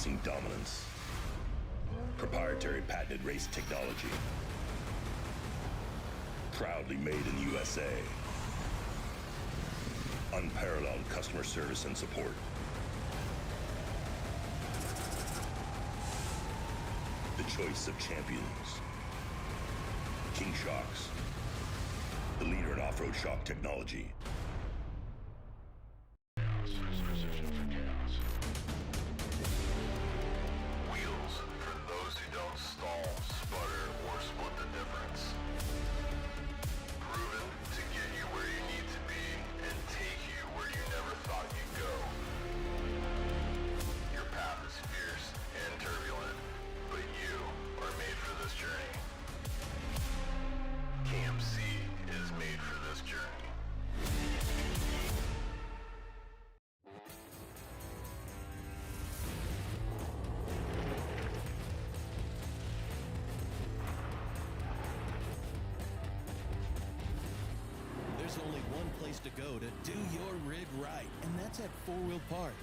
racing dominance. Proprietary patented race technology. Proudly made in the USA. Unparalleled customer service and support. The choice of champions. King Shocks, the leader in off-road shock technology. Wheels for those who don't stall, sputter, or split the difference. Proven to get you where you need to be and take you where you never thought you'd go. Your path is fierce and turbulent, but you are made for this journey. KMC is made for this journey. There's only one place to go to do your rig right, and that's at 4-Wheel Parts.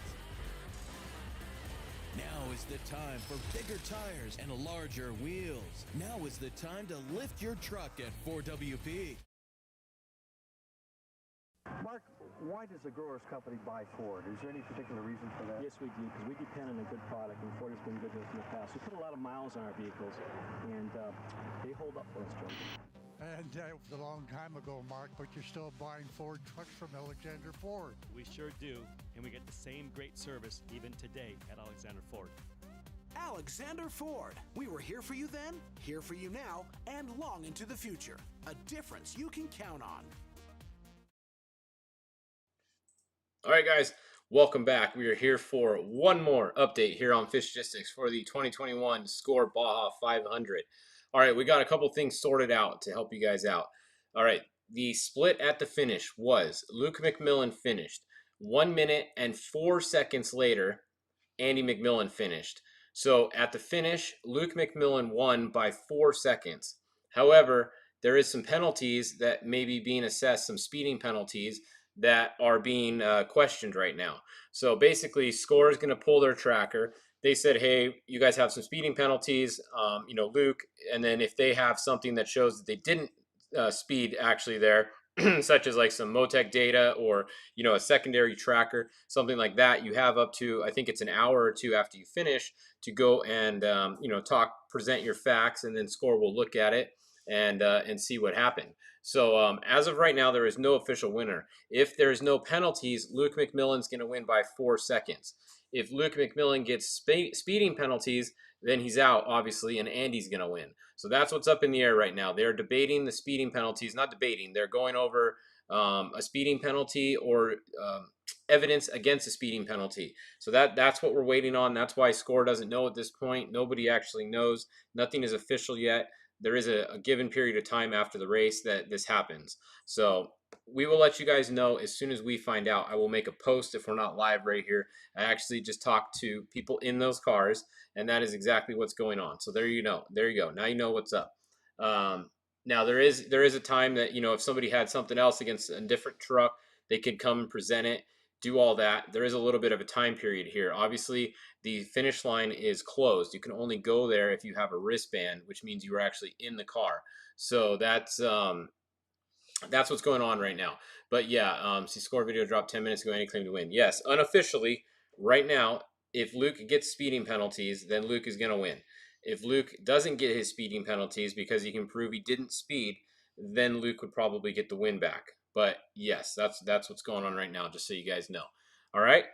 Now is the time for bigger tires and larger wheels. Now is the time to lift your truck at 4WP. Mark, why does the Growers Company buy Ford? Is there any particular reason for that? Yes, we do, because we depend on a good product, and Ford has been good to us in the past. We put a lot of miles on our vehicles, and they hold up for us, Joe. And it was a long time ago, Mark, but you're still buying Ford trucks from Alexander Ford. We sure do, and we get the same great service even today at Alexander Ford. Alexander Ford. We were here for you then, here for you now, and long into the future. A difference you can count on. All right, guys, welcome back. We are here for one more update here on Fishgistics for the 2021 Score Baja 500. All right, we got a couple things sorted out to help you guys out. All right, the split at the finish was Luke McMillan finished. 1 minute and 4 seconds later, Andy McMillan finished. So at the finish, Luke McMillan won by 4 seconds. However, there is some penalties that may be being assessed, some speeding penalties that are being questioned right now. So basically, Score is going to pull their tracker. They said, hey, you guys have some speeding penalties, Luke, and then if they have something that shows that they didn't speed actually there, such as like some Motec data or, a secondary tracker, something like that, you have up to, I think it's an hour or two after you finish to go and, present your facts, and then Score will look at it and see what happened. So as of right now, there is no official winner. If there's no penalties, Luke McMillan's going to win by 4 seconds. If Luke McMillan gets speeding penalties, then he's out, obviously, and Andy's going to win. So that's what's up in the air right now. They're debating the speeding penalties. Not debating. They're going over a speeding penalty or evidence against a speeding penalty. So that's what we're waiting on. That's why Score doesn't know at this point. Nobody actually knows. Nothing is official yet. There is a given period of time after the race that this happens. So we will let you guys know as soon as we find out. I will make a post if we're not live right here. I actually just talked to people in those cars, and that is exactly what's going on. So there you go. Now you know what's up. Now there is a time that, if somebody had something else against a different truck, they could come and present it, do all that. There is a little bit of a time period here. Obviously, the finish line is closed. You can only go there if you have a wristband, which means you are actually in the car. So that's what's going on right now. But yeah, see, Score video dropped 10 minutes ago. Any claim to win? Yes, unofficially, right now, if Luke gets speeding penalties, then Luke is going to win. If Luke doesn't get his speeding penalties because he can prove he didn't speed, then Luke would probably get the win back. But yes, that's what's going on right now, just so you guys know. All right,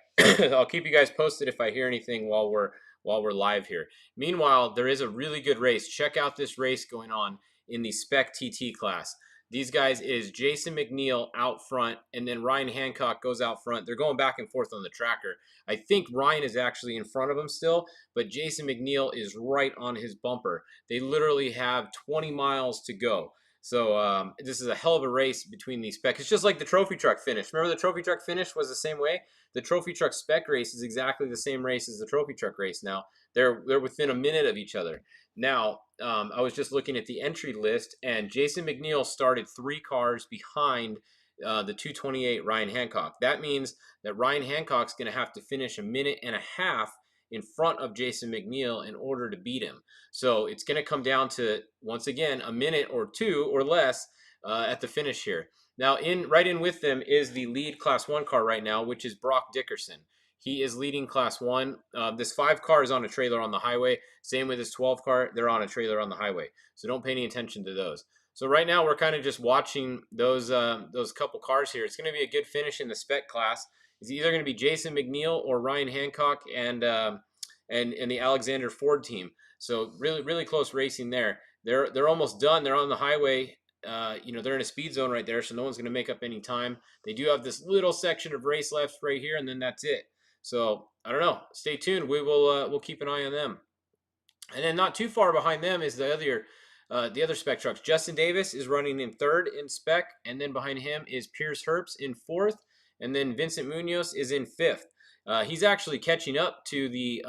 I'll keep you guys posted if I hear anything while we're live here. Meanwhile, there is a really good race. Check out this race going on in the Spec TT class. These guys is Jason McNeil out front, and then Ryan Hancock goes out front. They're going back and forth on the tracker. I think Ryan is actually in front of him still, but Jason McNeil is right on his bumper. They literally have 20 miles to go. So this is a hell of a race between these specs. It's just like the trophy truck finish. Remember the trophy truck finish was the same way? The trophy truck spec race is exactly the same race as the trophy truck race now. They're within a minute of each other. Now, I was just looking at the entry list, and Jason McNeil started 3 cars behind the 228 Ryan Hancock. That means that Ryan Hancock's going to have to finish a minute and a half in front of Jason McNeil in order to beat him. So it's going to come down to, once again, a minute or two or less at the finish here. Now, right in with them is the lead Class 1 car right now, which is Brock Dickerson. He is leading Class 1. This 5 car is on a trailer on the highway. Same with this 12 car. They're on a trailer on the highway. So don't pay any attention to those. So right now we're kind of just watching those couple cars here. It's going to be a good finish in the spec class. It's either going to be Jason McNeil or Ryan Hancock and the Alexander Ford team. So really close racing there. They're almost done. They're on the highway. They're in a speed zone right there, so no one's going to make up any time. They do have this little section of race left right here, and then that's it. So I don't know. Stay tuned. We'll keep an eye on them. And then not too far behind them is the other spec trucks. Justin Davis is running in 3rd in spec, and then behind him is Pierce Herbst in 4th, and then Vincent Munoz is in 5th. He's actually catching up to the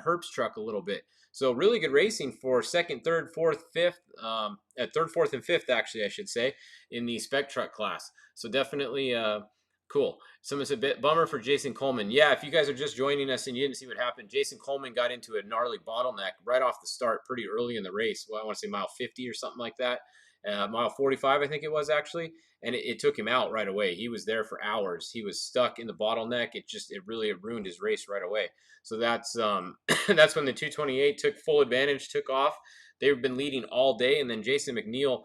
Herbst truck a little bit. So really good racing for 2nd, 3rd, 4th, 5th, at 3rd, 4th, and 5th, actually, I should say, in the spec truck class. So definitely cool. Someone said, bummer for Jason Coleman. Yeah, if you guys are just joining us and you didn't see what happened, Jason Coleman got into a gnarly bottleneck right off the start pretty early in the race. Well, I want to say mile 50 or something like that. Mile 45, I think it was actually. And it took him out right away. He was there for hours. He was stuck in the bottleneck. It really ruined his race right away. So that's that's when the 228 took full advantage, took off. They've been leading all day, and then Jason McNeil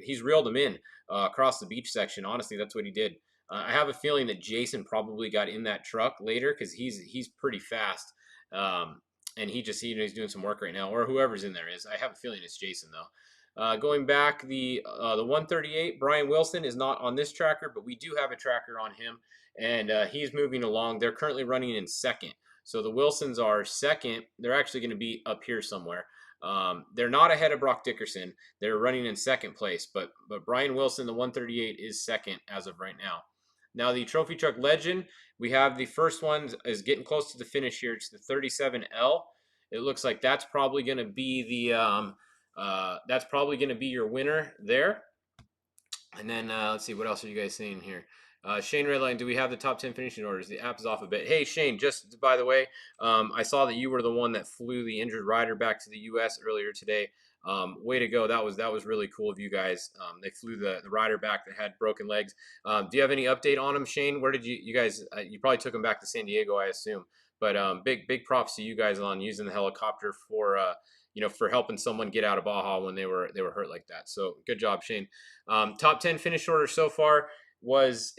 he's reeled them in across the beach section. Honestly, that's what he did. I have a feeling that Jason probably got in that truck later because he's pretty fast, and he's doing some work right now, or whoever's in there is. I have a feeling it's Jason though. Going back, the 138, Brian Wilson is not on this tracker, but we do have a tracker on him, and he's moving along. They're currently running in 2nd. So the Wilsons are 2nd. They're actually going to be up here somewhere. They're not ahead of Brock Dickerson. They're running in 2nd place, but Brian Wilson, the 138, is 2nd as of right now. Now the Trophy Truck Legend, we have the first one is getting close to the finish here. It's the 37L. It looks like that's probably going to be your winner there. And then let's see, what else are you guys seeing here? Shane Redline, do we have the top 10 finishing orders? The app is off a bit. Hey, Shane, just by the way, I saw that you were the one that flew the injured rider back to the U.S. earlier today. Way to go. That was really cool of you guys. They flew the rider back that had broken legs. Do you have any update on him, Shane? Where did you guys, you probably took him back to San Diego, I assume. But big props to you guys on using the helicopter for helping someone get out of Baja when they were hurt like that. So good job, Shane. Top 10 finish order so far was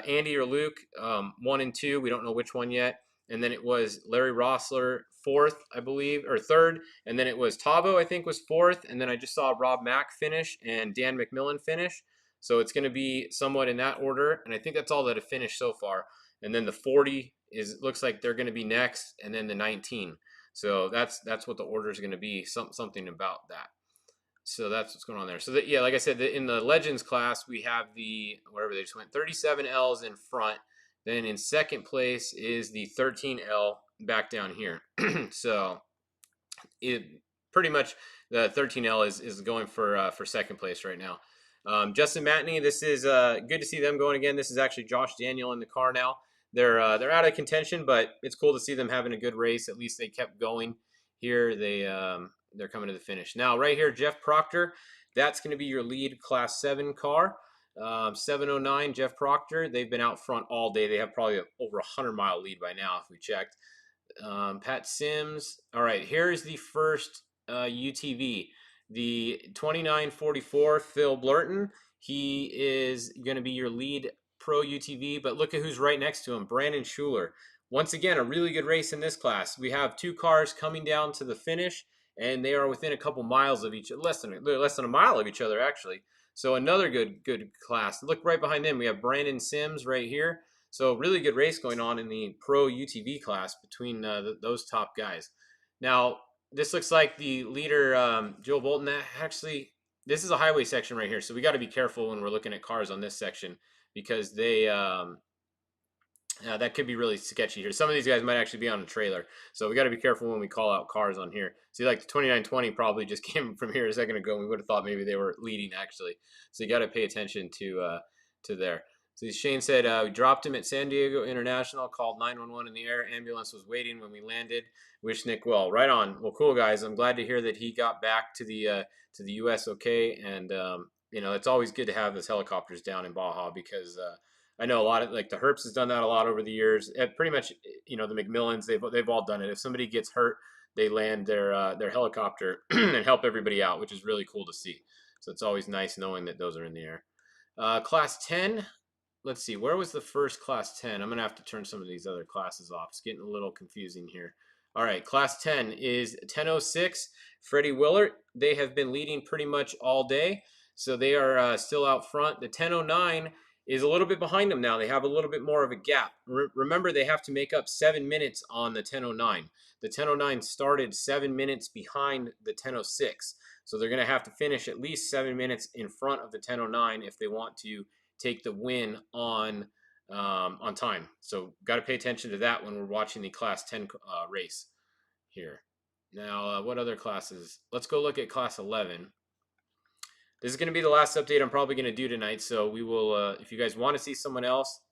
Andy or Luke, 1 and 2. We don't know which one yet. And then it was Larry Rossler, 4th, I believe, or 3rd. And then it was Tabo, I think, was 4th. And then I just saw Rob Mack finish and Dan McMillan finish. So it's going to be somewhat in that order. And I think that's all that have finished so far. And then the 40 looks like they're going to be next, and then the 19. So that's what the order is going to be. Something about that. So that's what's going on there. So that, yeah, like I said, in the Legends class, we have wherever they just went, 37Ls in front. Then in 2nd place is the 13L back down here. So pretty much the 13L is going for 2nd place right now. Justin Matney, this is good to see them going again. This is actually Josh Daniel in the car now. They're out of contention, but it's cool to see them having a good race. At least they kept going here. They're coming to the finish. Now, right here, Jeff Proctor, that's going to be your lead Class 7 car. 709, Jeff Proctor. They've been out front all day. They have probably over 100-mile lead by now if we checked. Pat Sims. All right, here's the first UTV. The 2944, Phil Blurton. He is going to be your lead pro UTV, but look at who's right next to him, Brandon Schuler. Once again, a really good race in this class. We have 2 cars coming down to the finish, and they are within a couple miles of each other, less than a mile of each other, actually. So another good class. Look right behind them. We have Brandon Sims right here. So really good race going on in the pro UTV class between those top guys. Now, this looks like the leader, Joe Bolton. Actually, this is a highway section right here, so we got to be careful when we're looking at cars on this section because they that could be really sketchy here. Some of these guys might actually be on a trailer, so we got to be careful when we call out cars on here. See, like the 2920 probably just came from here a second ago. We would have thought maybe they were leading actually, so you got to pay attention to there. So Shane said, we dropped him at San Diego International, called 911 in the air. Ambulance was waiting when we landed. Wish Nick well. Right on. Well, cool, guys. I'm glad to hear that he got back to the U.S. okay. And, it's always good to have those helicopters down in Baja because I know a lot of, like, the Herps has done that a lot over the years. Pretty much, the McMillans, they've all done it. If somebody gets hurt, they land their helicopter and help everybody out, which is really cool to see. So it's always nice knowing that those are in the air. Class 10. Let's see, where was the first class 10? I'm going to have to turn some of these other classes off. It's getting a little confusing here. All right, class 10 is 10:06. Freddie Willert. They have been leading pretty much all day, so they are still out front. The 10:09 is a little bit behind them now. They have a little bit more of a gap. Remember, they have to make up 7 minutes on the 10:09. The 10:09 started 7 minutes behind the 10:06, so they're going to have to finish at least 7 minutes in front of the 10:09 if they want to take the win on time. So got to pay attention to that when we're watching the class 10 race here. Now, what other classes? Let's go look at class 11. This is going to be the last update I'm probably going to do tonight. So we will, if you guys want to see someone else,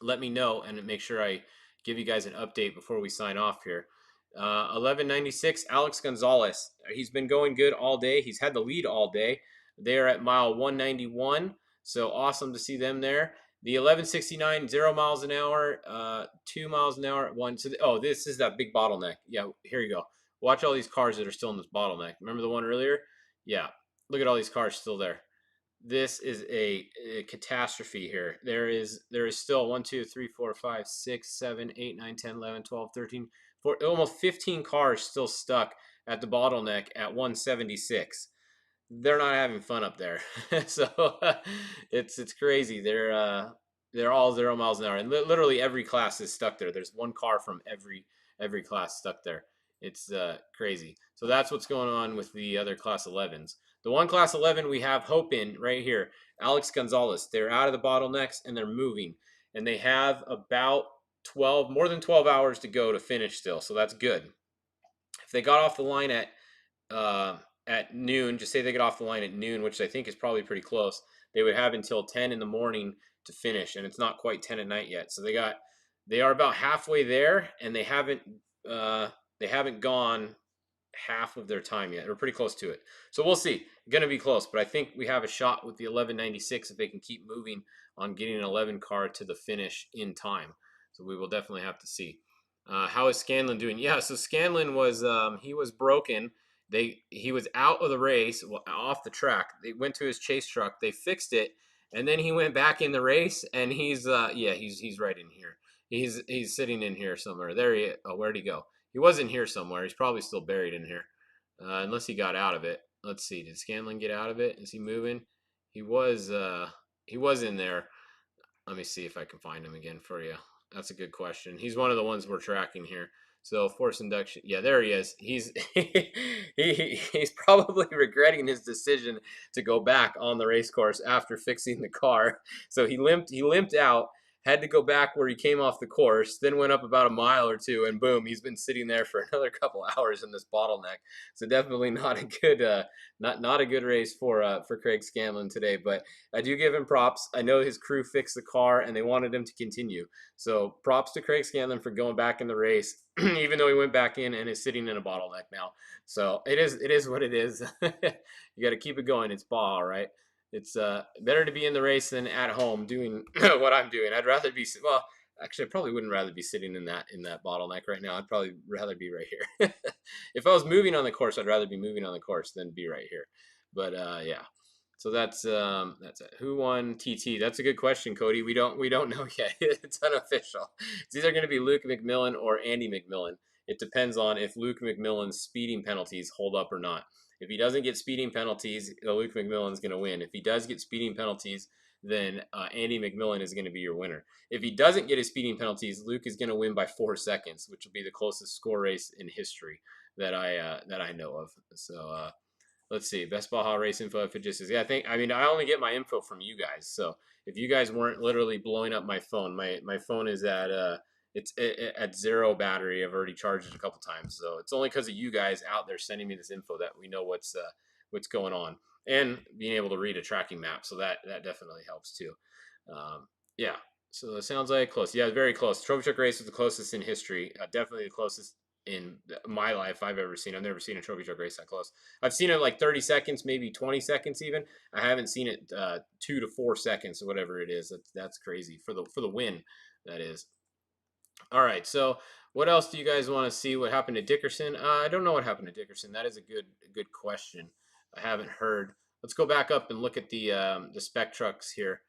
let me know and make sure I give you guys an update before we sign off here. 1196, Alex Gonzalez. He's been going good all day. He's had the lead all day. They're at mile 191. So awesome to see them there. The 1169, 0 miles an hour, 2 miles an hour at one. So this is that big bottleneck. Yeah, here you go. Watch all these cars that are still in this bottleneck. Remember the one earlier? Yeah, look at all these cars still there. This is a catastrophe here. There is still 1, 2, 3, 4, 5, 6, 7, 8, 9, 10, 11, 12, 13, 14, almost 15 cars still stuck at the bottleneck at 176. They're not having fun up there. So it's crazy. They're all 0 miles an hour, and literally every class is stuck there. There's one car from every class stuck there. It's crazy. So that's what's going on with the other class 11s. The one class 11 we have hope in right here, Alex Gonzalez. They're out of the bottlenecks and they're moving, and they have about more than 12 hours to go to finish still. So that's good. If they got off the line at noon, just say they get off the line at noon, which I think is probably pretty close, they would have until 10 in the morning to finish, and it's not quite 10 at night yet. So they are about halfway there, and they haven't gone half of their time yet. They're pretty close to it. So we'll see. Gonna be close, but I think we have a shot with the 1196 if they can keep moving on getting an 11 car to the finish in time. So we will definitely have to see. How is Scanlon doing? Yeah, so Scanlon was he was broken. He was out of the race, off the track. They went to his chase truck. They fixed it, and then he went back in the race. And he's right in here. He's sitting in here somewhere. There he is. Oh, where'd he go? He was in here somewhere. He's probably still buried in here, unless he got out of it. Let's see. Did Scanlon get out of it? Is he moving? He was in there. Let me see if I can find him again for you. That's a good question. He's one of the ones we're tracking here. So force induction. Yeah, there he is. He's he's probably regretting his decision to go back on the race course after fixing the car. So he limped out, had to go back where he came off the course, then went up about a mile or two, and boom, he's been sitting there for another couple hours in this bottleneck. So definitely not a good not a good race for Craig Scanlon today. But I do give him props. I know his crew fixed the car and they wanted him to continue. So props to Craig Scanlon for going back in the race, even though he went back in and is sitting in a bottleneck now. So it is what it is. You got to keep it going. It's Baja, right? It's better to be in the race than at home doing what I'm doing. I'd rather be, well, actually, I probably wouldn't rather be sitting in that bottleneck right now. I'd probably rather be right here. If I was moving on the course, I'd rather be moving on the course than be right here. But yeah, so that's it. Who won TT? That's a good question, Cody. We don't know yet. It's unofficial. It's either going to be Luke McMillan or Andy McMillan. It depends on if Luke McMillan's speeding penalties hold up or not. If he doesn't get speeding penalties, Luke McMillan's going to win. If he does get speeding penalties, then Andy McMillan is going to be your winner. If he doesn't get his speeding penalties, Luke is going to win by 4 seconds, which will be the closest score race in history that I know of. So let's see, best Baja race info at Fishgistics. Yeah, I only get my info from you guys. So if you guys weren't literally blowing up my phone, my phone is at it's at 0 battery. I've already charged it a couple times, so it's only because of you guys out there sending me this info that we know what's going on, and being able to read a tracking map. So that definitely helps too. Yeah. So it sounds like close. Yeah, very close. Trophy truck race was the closest in history. Definitely the closest in my life I've ever seen. I've never seen a trophy truck race that close. I've seen it like 30 seconds, maybe 20 seconds even. I haven't seen it 2 to 4 seconds or whatever it is. That's crazy for the win. That is. All right. So what else do you guys want to see? What happened to Dickerson? I don't know what happened to Dickerson. That is a good question. I haven't heard. Let's go back up and look at the spec trucks here.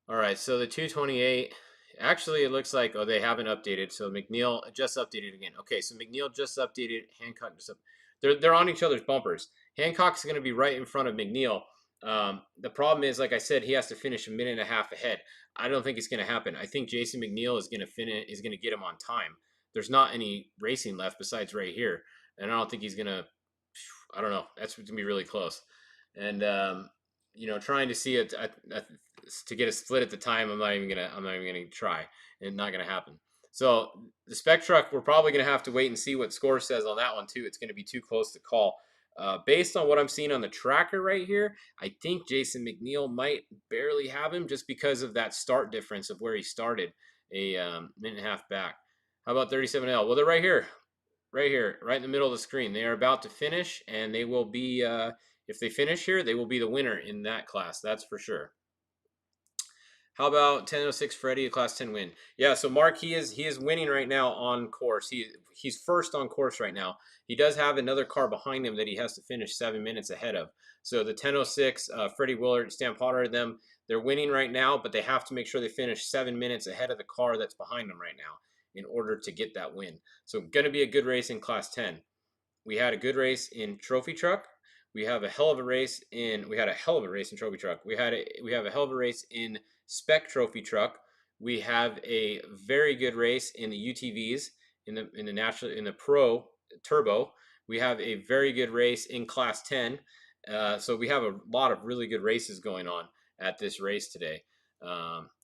All right, so the 228, actually it looks like, oh, they haven't updated. So McNeil just updated again. Okay, so McNeil just updated, Hancock just up. They're on each other's bumpers. Hancock's going to be right in front of McNeil. The problem is, like I said, he has to finish a minute and a half ahead. I don't think it's going to happen. I think Jason McNeil is going to get him on time. There's not any racing left besides right here, and I don't think he's going to. I don't know. That's going to be really close, and trying to see it to get a split at the time. I'm not even gonna try, and not gonna happen. So the spec truck, we're probably gonna have to wait and see what score says on that one too. It's gonna be too close to call. Based on what I'm seeing on the tracker right here, I think Jason McNeil might barely have him just because of that start difference of where he started a minute and a half back. How about 37L? Well, they're right here, right in the middle of the screen. They are about to finish, and they will be, if they finish here, they will be the winner in that class. That's for sure. How about 10:06 Freddie, a Class 10 win? Yeah, so Mark, he is winning right now on course. He's first on course right now. He does have another car behind him that he has to finish 7 minutes ahead of. So the 10:06, Freddie Willard, Stan Potter, they're winning right now, but they have to make sure they finish 7 minutes ahead of the car that's behind them right now in order to get that win. So going to be a good race in Class 10. We had a good race in Trophy Truck. We had a hell of a race in Trophy Truck. We have a hell of a race in Spec Trophy Truck. We have a very good race in the UTVs in the Pro Turbo. We have a very good race in Class 10. So we have a lot of really good races going on at this race today.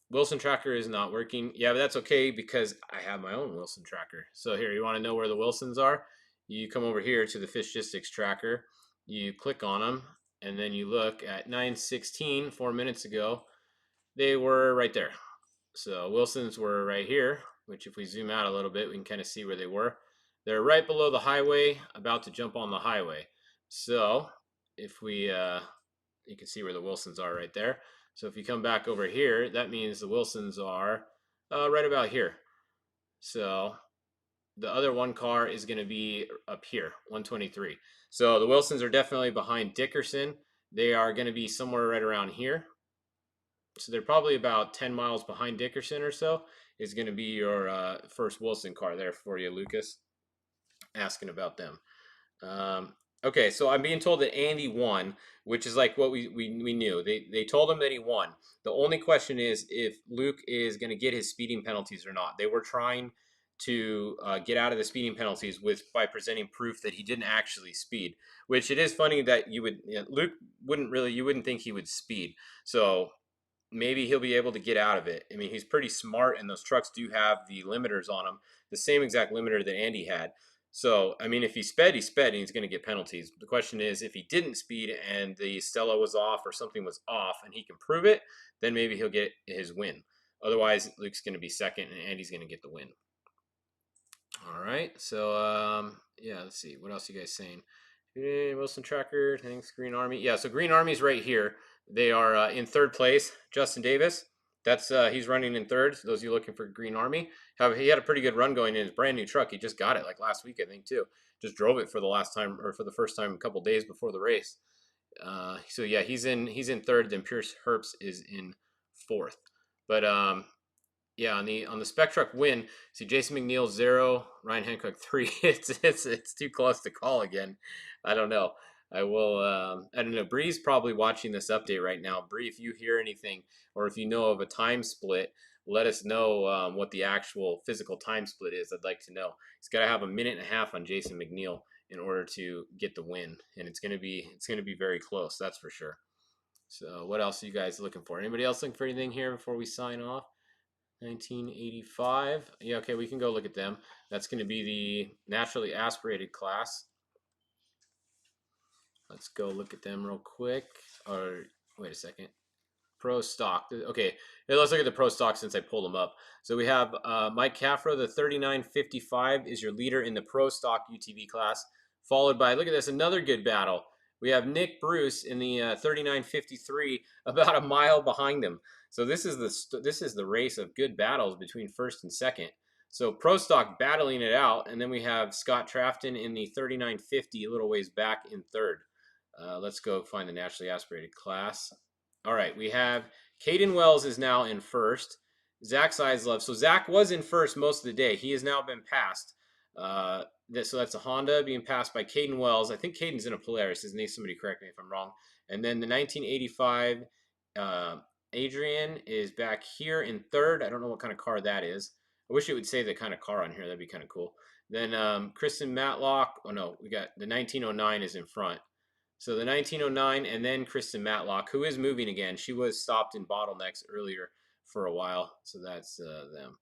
Wilson tracker is not working. Yeah, but that's okay because I have my own Wilson tracker. So here, you want to know where the Wilsons are? You come over here to the Fishgistics tracker. You click on them, and then you look at 9:16, 4 minutes ago. They were right there. So Wilsons were right here, which if we zoom out a little bit, we can kind of see where they were. They're right below the highway, about to jump on the highway. So if we, you can see where the Wilsons are right there. So if you come back over here, that means the Wilsons are right about here. So the other one car is going to be up here, 123. So the Wilsons are definitely behind Dickerson. They are going to be somewhere right around here. So they're probably about 10 miles behind Dickerson or so is going to be your first Wilson car there for you, Lucas, asking about them. Okay, so I'm being told that Andy won, which is like what we knew. They told him that he won. The only question is if Luke is going to get his speeding penalties or not. They were trying to get out of the speeding penalties by presenting proof that he didn't actually speed, which it is funny that Luke you wouldn't think he would speed. So maybe he'll be able to get out of it. I mean, he's pretty smart, and those trucks do have the limiters on them, the same exact limiter that Andy had. So, I mean, if he sped, and he's going to get penalties. The question is, if he didn't speed and the Stella was off or something was off and he can prove it, then maybe he'll get his win. Otherwise, Luke's going to be second and Andy's going to get the win. All right. So, yeah, let's see. What else are you guys saying? Wilson Tracker, thanks, Green Army. Yeah, so Green Army's right here. They are in third place. Justin Davis, he's running in third. So those of you looking for Green Army, he had a pretty good run going in his brand new truck. He just got it like last week, I think, too. Just drove it for the first time a couple days before the race. So yeah, he's in third. Then Pierce Herbst is in fourth. But yeah, on the spec truck win, see Jason McNeil 0, Ryan Hancock 3. It's too close to call again. I don't know. I will. I don't know. Bree's probably watching this update right now. Bree, if you hear anything or if you know of a time split, let us know what the actual physical time split is. I'd like to know. He's got to have a minute and a half on Jason McNeil in order to get the win, and it's gonna be very close. That's for sure. So, what else are you guys looking for? Anybody else looking for anything here before we sign off? 1985. Yeah, okay, we can go look at them. That's going to be the naturally aspirated class. Let's go look at them real quick. Or wait a second. Pro stock. Okay, let's look at the pro stock since I pulled them up. So we have Mike Caffro, the 39.55 is your leader in the pro stock UTV class, followed by, look at this, another good battle. We have Nick Bruce in the 39.53, about a mile behind him. So this is the race of good battles between first and second. So pro stock battling it out, and then we have Scott Trafton in the 39.50, a little ways back in third. Let's go find the naturally aspirated class. All right, we have Caden Wells is now in first. Zach Sideslove. So Zach was in first most of the day. He has now been passed. So that's a Honda being passed by Caden Wells. I think Caden's in a Polaris, isn't he? Somebody correct me if I'm wrong. And then the 1985 Adrian is back here in third. I don't know what kind of car that is. I wish it would say the kind of car on here. That'd be kind of cool. Then Kristen Matlock. Oh, no, we got the 1909 is in front. So the 1909 and then Kristen Matlock, who is moving again. She was stopped in bottlenecks earlier for a while. So that's them.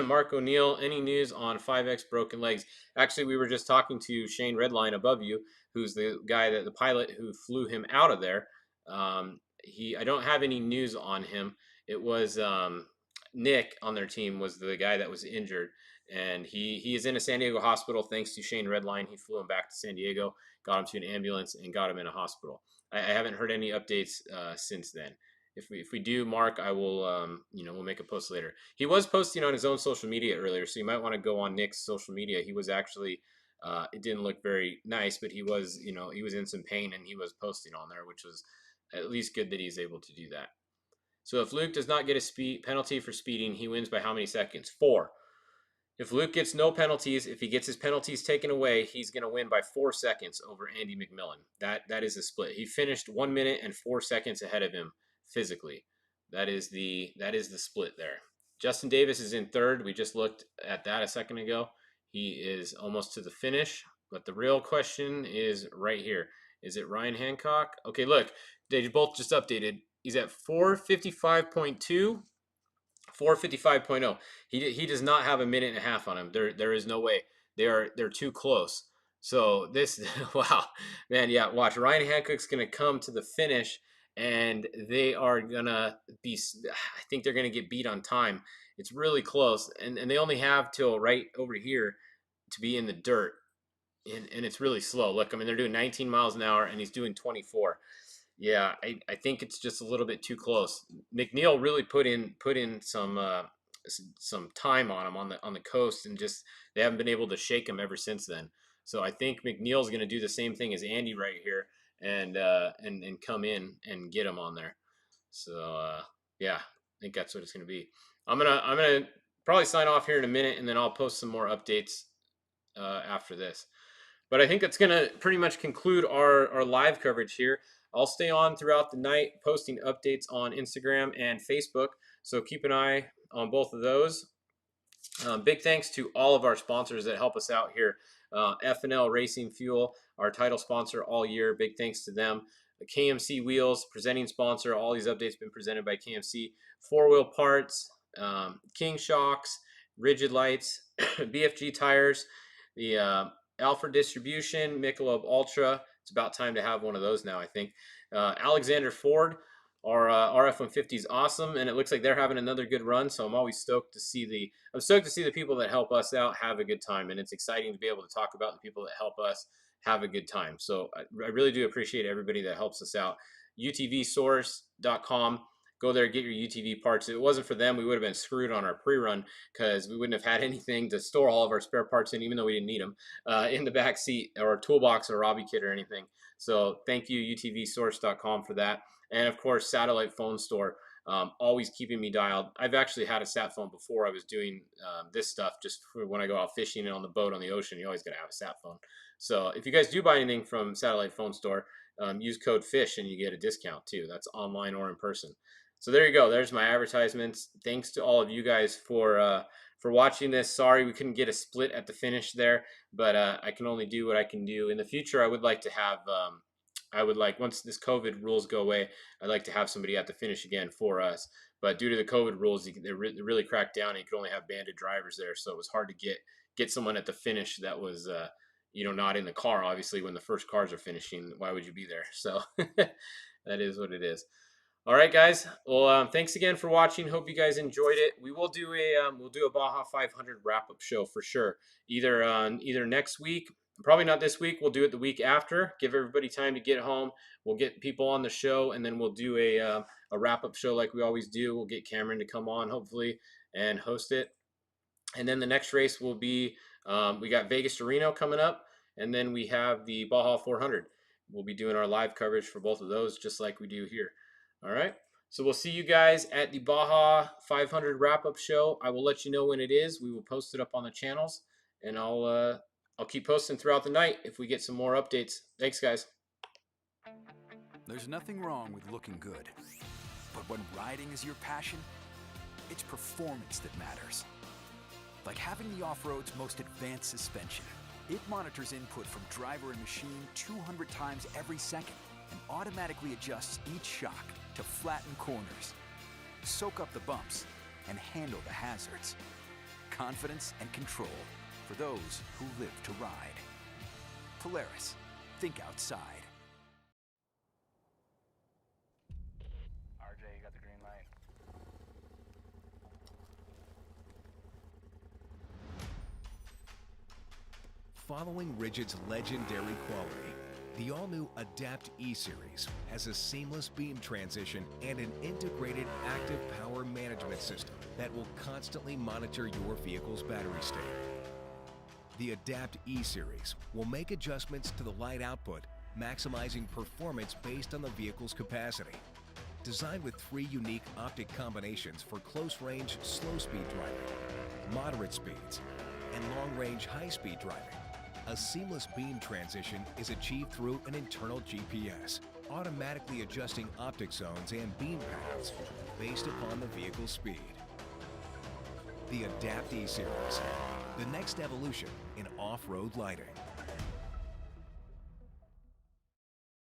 Mark O'Neill, any news on 5X broken legs? Actually, we were just talking to Shane Redline above you, who's the guy the pilot who flew him out of there. I don't have any news on him. It was Nick on their team was the guy that was injured, and he is in a San Diego hospital thanks to Shane Redline. He flew him back to San Diego, got him to an ambulance, and got him in a hospital. I haven't heard any updates since then. If we do, Mark, I will, we'll make a post later. He was posting on his own social media earlier, so you might want to go on Nick's social media. He was actually, it didn't look very nice, but he was, he was in some pain and he was posting on there, which was at least good that he's able to do that. So if Luke does not get a penalty for speeding, he wins by how many seconds? 4. If Luke gets no penalties, if he gets his penalties taken away, he's going to win by 4 seconds over Andy McMillan. That is a split. He finished 1 minute and 4 seconds ahead of him physically. That is the split there. Justin Davis is in third. We just looked at that a second ago. He is almost to the finish, but the real question is right here. Is it Ryan Hancock? Okay, look, they both just updated. He's at 455.2, 455.0. He does not have a minute and a half on him. There is no way. They're too close. So this, wow, man, yeah, watch. Ryan Hancock's going to come to the finish, and they are gonna be, I think they're gonna get beat on time. It's really close, and they only have till right over here to be in the dirt, and it's really slow. Look, I mean, they're doing 19 miles an hour, and he's doing 24. Yeah, I think it's just a little bit too close. McNeil really put in some time on him on the coast, and just they haven't been able to shake him ever since then. So I think McNeil's gonna do the same thing as Andy right here, and come in and get him on there. So yeah, I think that's what it's gonna be. I'm gonna probably sign off here in a minute, and then I'll post some more updates after this. But I think that's gonna pretty much conclude our live coverage here. I'll stay on throughout the night, posting updates on Instagram and Facebook. So keep an eye on both of those. Big thanks to all of our sponsors that help us out here. F&L Racing Fuel, our title sponsor all year. Big thanks to them. The KMC Wheels, presenting sponsor. All these updates been presented by KMC. 4-Wheel Parts, King Shocks, Rigid Lights, BFG Tires, the Alpha Distribution, Michelob Ultra. It's about time to have one of those now, I think. Alexander Ford. Our RF-150 is awesome, and it looks like they're having another good run. So I'm always stoked to see the people that help us out have a good time, and it's exciting to be able to talk about the people that help us have a good time. So I really do appreciate everybody that helps us out. UTVsource.com. Go there, get your UTV parts. If it wasn't for them, we would have been screwed on our pre-run because we wouldn't have had anything to store all of our spare parts in, even though we didn't need them, in the back seat or a toolbox or a Robbie kit or anything. So thank you, UTVsource.com, for that. And of course, Satellite Phone Store, always keeping me dialed. I've actually had a sat phone before I was doing this stuff, just for when I go out fishing and on the boat on the ocean. You always got to have a sat phone. So if you guys do buy anything from Satellite Phone Store, use code FISH and you get a discount too. That's online or in person. So there you go. There's my advertisements. Thanks to all of you guys for watching this. Sorry we couldn't get a split at the finish there, but I can only do what I can do. In the future, I would like to have once this COVID rules go away, I'd like to have somebody at the finish again for us. But due to the COVID rules, they really cracked down, and you could only have banded drivers there. So it was hard to get someone at the finish that was, not in the car. Obviously, when the first cars are finishing, why would you be there? So that is what it is. All right, guys. Well, thanks again for watching. Hope you guys enjoyed it. We will do a Baja 500 wrap-up show for sure. Either next week, probably not this week. We'll do it the week after. Give everybody time to get home. We'll get people on the show, and then we'll do a wrap-up show like we always do. We'll get Cameron to come on hopefully and host it. And then the next race will be we got Vegas to Reno coming up, and then we have the Baja 400. We'll be doing our live coverage for both of those, just like we do here. All right. So we'll see you guys at the Baja 500 wrap-up show. I will let you know when it is. We will post it up on the channels, and I'll keep posting throughout the night if we get some more updates. Thanks, guys. There's nothing wrong with looking good, but when riding is your passion, it's performance that matters. Like having the off-road's most advanced suspension. It monitors input from driver and machine 200 times every second and automatically adjusts each shock to flatten corners, soak up the bumps, and handle the hazards. Confidence and control for those who live to ride. Polaris, think outside. RJ, you got the green light. Following Rigid's legendary quality, the all-new Adapt E-Series has a seamless beam transition and an integrated active power management system that will constantly monitor your vehicle's battery state. The Adapt E-Series will make adjustments to the light output, maximizing performance based on the vehicle's capacity. Designed with 3 unique optic combinations for close-range, slow-speed driving, moderate speeds, and long-range, high-speed driving. A seamless beam transition is achieved through an internal GPS, automatically adjusting optic zones and beam paths based upon the vehicle's speed. The Adapt E-Series, the next evolution in off-road lighting.